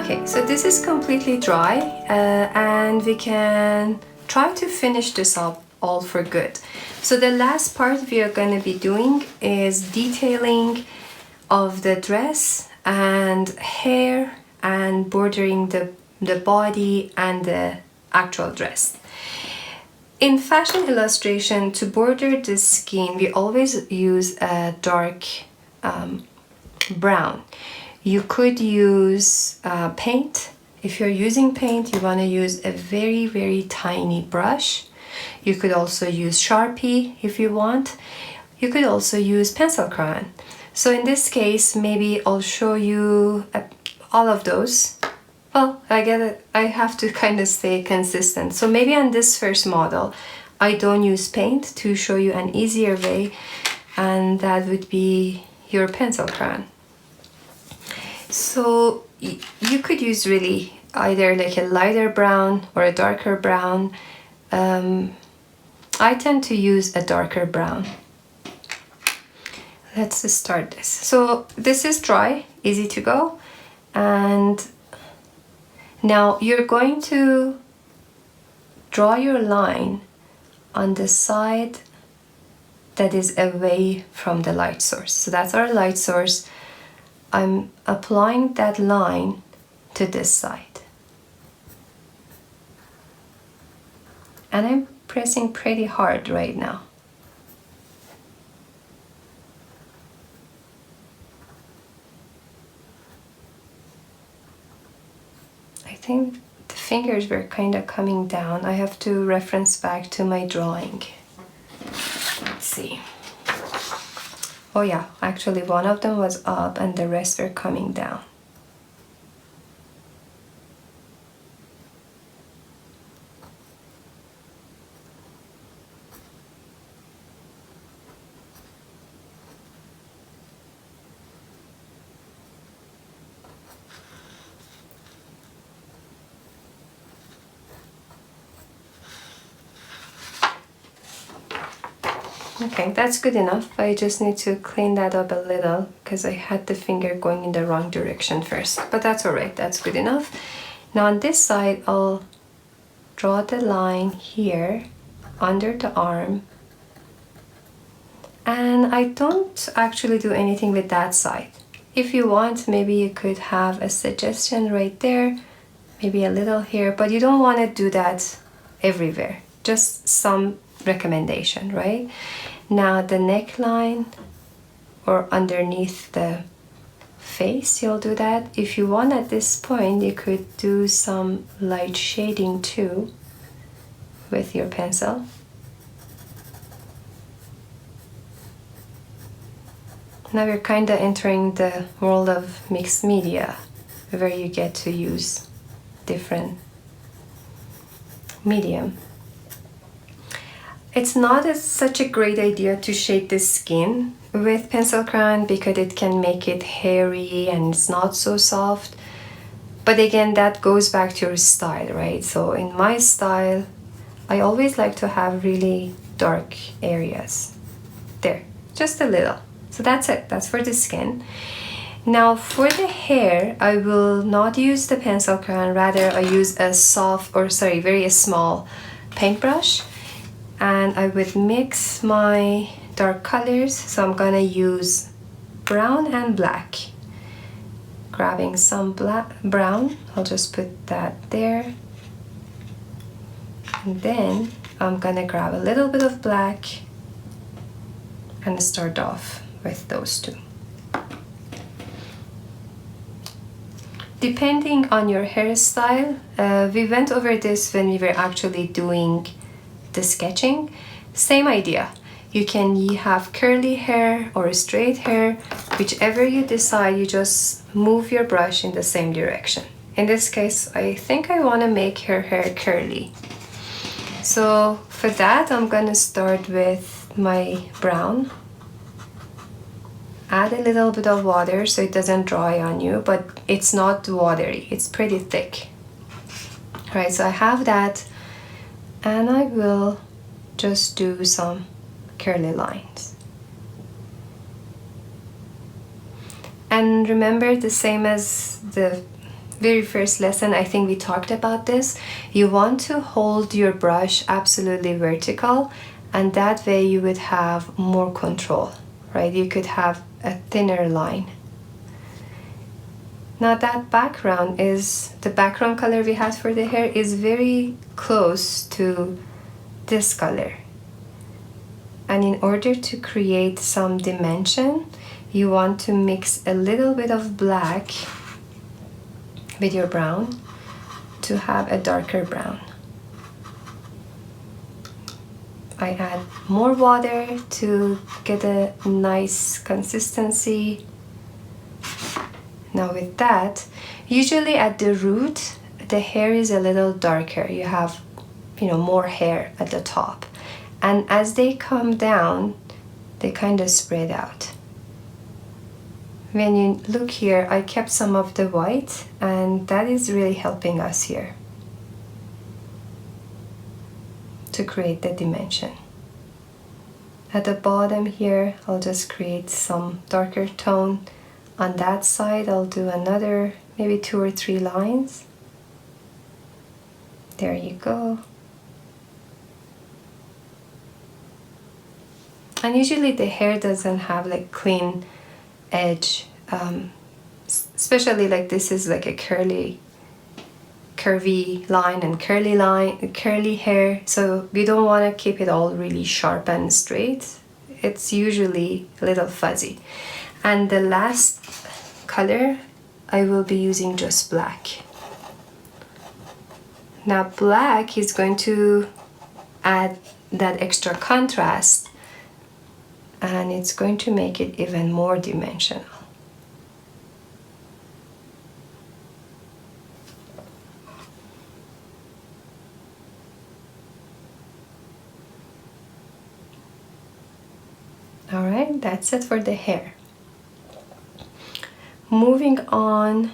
Okay, so this is completely dry and we can try to finish this up all for good. So the last part we are going to be doing is detailing of the dress and hair and bordering the body and the actual dress. In fashion illustration, to border the skin, we always use a dark brown. You could use paint. If you're using paint, you want to use a very, very tiny brush. You could also use Sharpie if you want. You could also use pencil crayon. So in this case, maybe I'll show you all of those. Well, I get it. I have to kind of stay consistent. So maybe on this first model, I don't use paint to show you an easier way, and that would be your pencil crayon. So you could use really either like a lighter brown or a darker brown. I tend to use a darker brown. Let's start this. So this is dry, easy to go, and now you're going to draw your line on the side that is away from the light source. So that's our light source. I'm applying that line to this side. And I'm pressing pretty hard right now. I think the fingers were kind of coming down. I have to reference back to my drawing. Let's see. Oh yeah, actually one of them was up and the rest were coming down. Okay, that's good enough. I just need to clean that up a little because I had the finger going in the wrong direction first. But that's alright, that's good enough. Now on this side, I'll draw the line here under the arm. And I don't actually do anything with that side. If you want, maybe you could have a suggestion right there, maybe a little here, but you don't want to do that everywhere. Just some recommendation, right? Now the neckline or underneath the face, you'll do that. If you want at this point, you could do some light shading too with your pencil. Now we're kind of entering the world of mixed media, where you get to use different medium. It's not such a great idea to shade the skin with pencil crayon because it can make it hairy and it's not so soft. But again, that goes back to your style, right? So in my style, I always like to have really dark areas. There, just a little. So that's it, that's for the skin. Now for the hair, I will not use the pencil crayon, rather I use a very small paintbrush. And I would mix my dark colors. So I'm gonna use brown and black. Grabbing some brown, I'll just put that there. And then I'm gonna grab a little bit of black and start off with those two. Depending on your hairstyle, we went over this when we were actually doing the sketching. Same idea. You can have curly hair or straight hair, whichever you decide, you just move your brush in the same direction. In this case, I think I want to make her hair curly. So for that, I'm gonna start with my brown. Add a little bit of water so it doesn't dry on you, but it's not watery, it's pretty thick. All right, so I have that. And I will just do some curly lines. And remember, the same as the very first lesson, I think we talked about this. You want to hold your brush absolutely vertical, and that way you would have more control, right? You could have a thinner line. Now that background is, the background color we had for the hair is very close to this color. And in order to create some dimension, you want to mix a little bit of black with your brown to have a darker brown. I add more water to get a nice consistency. Now with that, usually at the root, the hair is a little darker. You have, more hair at the top. And as they come down, they kind of spread out. When you look here, I kept some of the white, and that is really helping us here to create the dimension. At the bottom here, I'll just create some darker tone. On that side, I'll do another maybe 2 or 3 lines. There you go. And usually the hair doesn't have like clean edge, especially like this is like a curvy line and curly hair, so we don't want to keep it all really sharp and straight. It's usually a little fuzzy. And the last color, I will be using just black. Now black is going to add that extra contrast, and it's going to make it even more dimensional. All right, that's it for the hair. Moving on.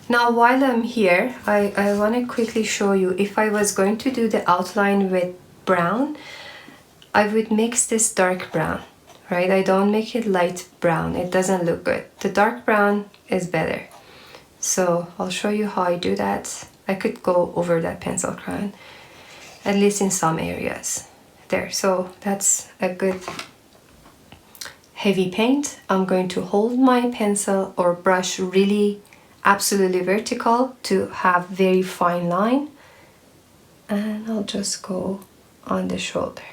Now while I'm here, I want to quickly show you, if I was going to do the outline with brown, I would mix this dark brown, right? I don't make it light brown, it doesn't look good. The dark brown is better. So I'll show you how I do that. I could go over that pencil crayon, at least in some areas. There, so that's a good heavy paint. I'm going to hold my pencil or brush really absolutely vertical to have very fine line, and I'll just go on the shoulder.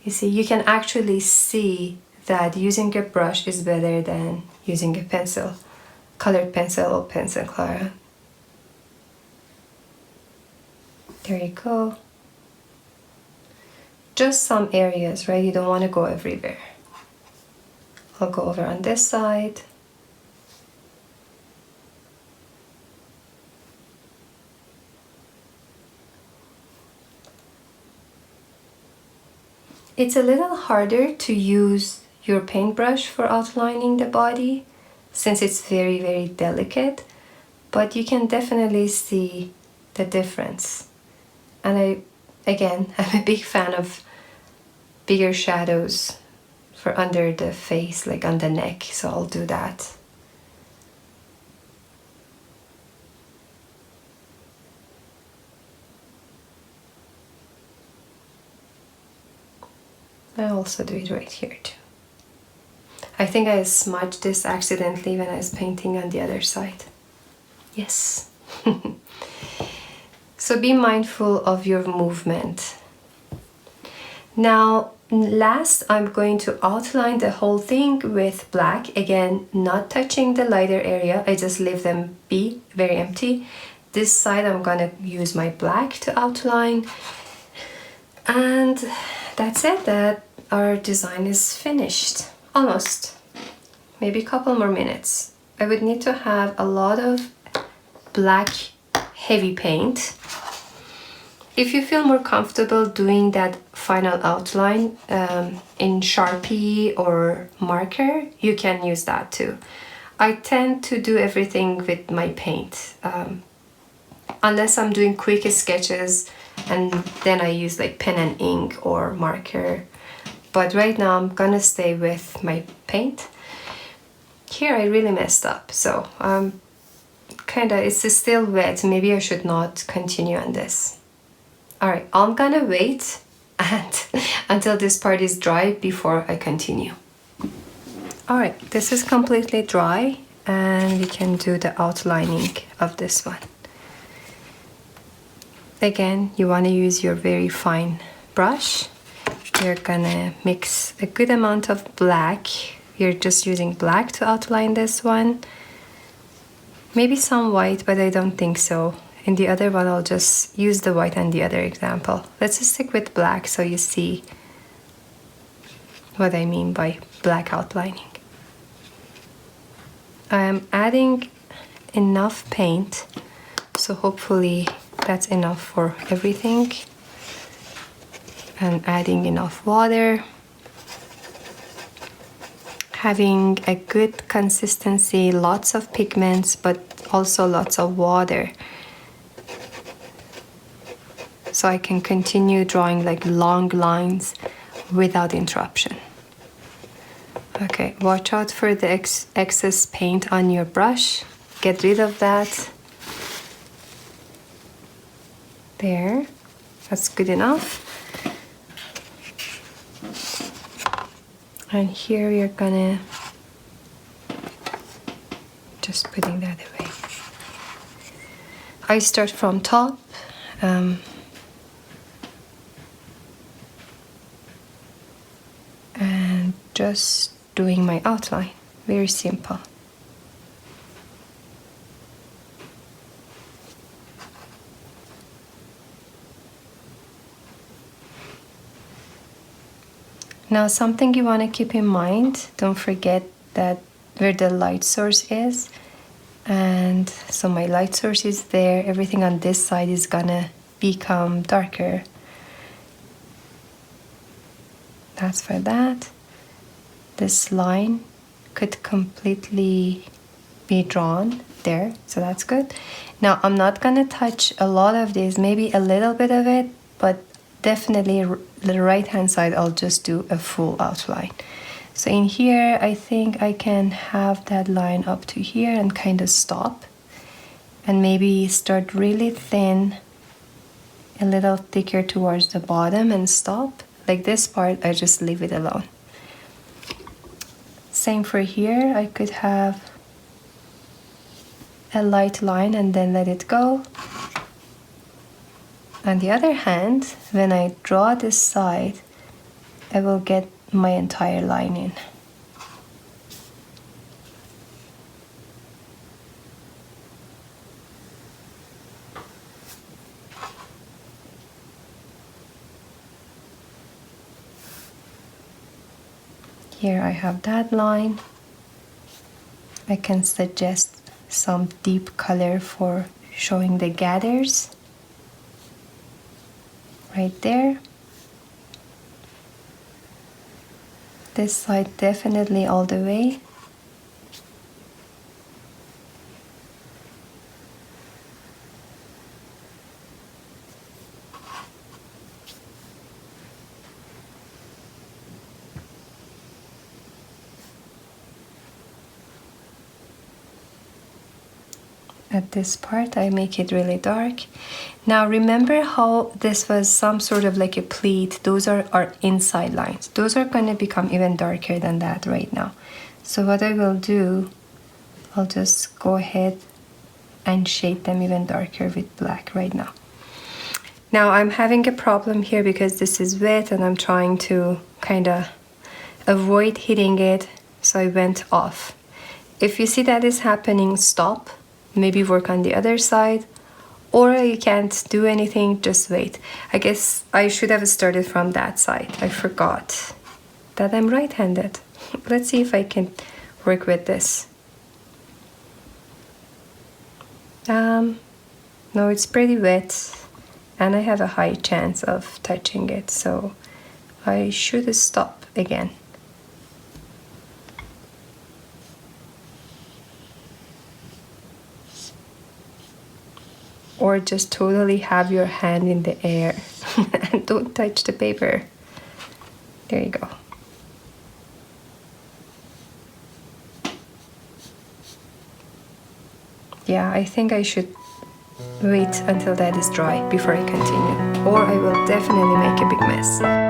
You see, you can actually see that using a brush is better than using a pencil, colored pencil or pencil crayon. There you go. Just some areas, right? You don't want to go everywhere. I'll go over on this side. It's a little harder to use your paintbrush for outlining the body since it's very, very delicate, but you can definitely see the difference. And I'm a big fan of bigger shadows for under the face, like on the neck, so I'll do that. I also do it right here too. I think I smudged this accidentally when I was painting on the other side. Yes. So be mindful of your movement. Now, last, I'm going to outline the whole thing with black. Again, not touching the lighter area. I just leave them be very empty. This side, I'm gonna use my black to outline. And that's it. That our design is finished. Almost. Maybe a couple more minutes. I would need to have a lot of black heavy paint. If you feel more comfortable doing that final outline in Sharpie or marker, you can use that too. I tend to do everything with my paint, unless I'm doing quick sketches, and then I use like pen and ink or marker. But right now I'm gonna stay with my paint. Here I really messed up, so it's still wet. Maybe I should not continue on this. All right, I'm gonna wait until this part is dry before I continue. All right, this is completely dry and we can do the outlining of this one. Again, you want to use your very fine brush. You're gonna mix a good amount of black. You're just using black to outline this one. Maybe some white, but I don't think so. In the other one, I'll just use the white on the other example. Let's just stick with black so you see what I mean by black outlining. I'm adding enough paint, so hopefully that's enough for everything. And adding enough water. Having a good consistency, lots of pigments, but also lots of water. So I can continue drawing like long lines without interruption. Okay, watch out for the excess paint on your brush. Get rid of that. There, that's good enough. And here you're gonna just putting that away. I start from top. And just doing my outline. Very simple. Now something you want to keep in mind, don't forget that where the light source is, and so my light source is there, everything on this side is gonna become darker. That's for that. This line could completely be drawn there, so that's good. Now I'm not gonna touch a lot of this, maybe a little bit of it, but definitely the right hand side I'll just do a full outline. So in here I think I can have that line up to here and kind of stop, and maybe start really thin, a little thicker towards the bottom and stop. Like this part I just leave it alone. Same for here, I could have a light line and then let it go. On the other hand, when I draw this side, I will get my entire line in. Here I have that line. I can suggest some deep color for showing the gathers. Right there. This side definitely all the way. At this part I make it really dark. Now remember how this was some sort of like a pleat. Those are our inside lines. Those are going to become even darker than that right now. So what I will do, I'll just go ahead and shade them even darker with black right now. Now I'm having a problem here because this is wet and I'm trying to kind of avoid hitting it, so I went off. If you see that is happening, stop. Maybe work on the other side, or you can't do anything, just wait. I guess I should have started from that side. I forgot that I'm right-handed. Let's see if I can work with this. No, it's pretty wet and I have a high chance of touching it, so I should stop again. Or just totally have your hand in the air and don't touch the paper. There you go. Yeah, I think I should wait until that is dry before I continue, or I will definitely make a big mess.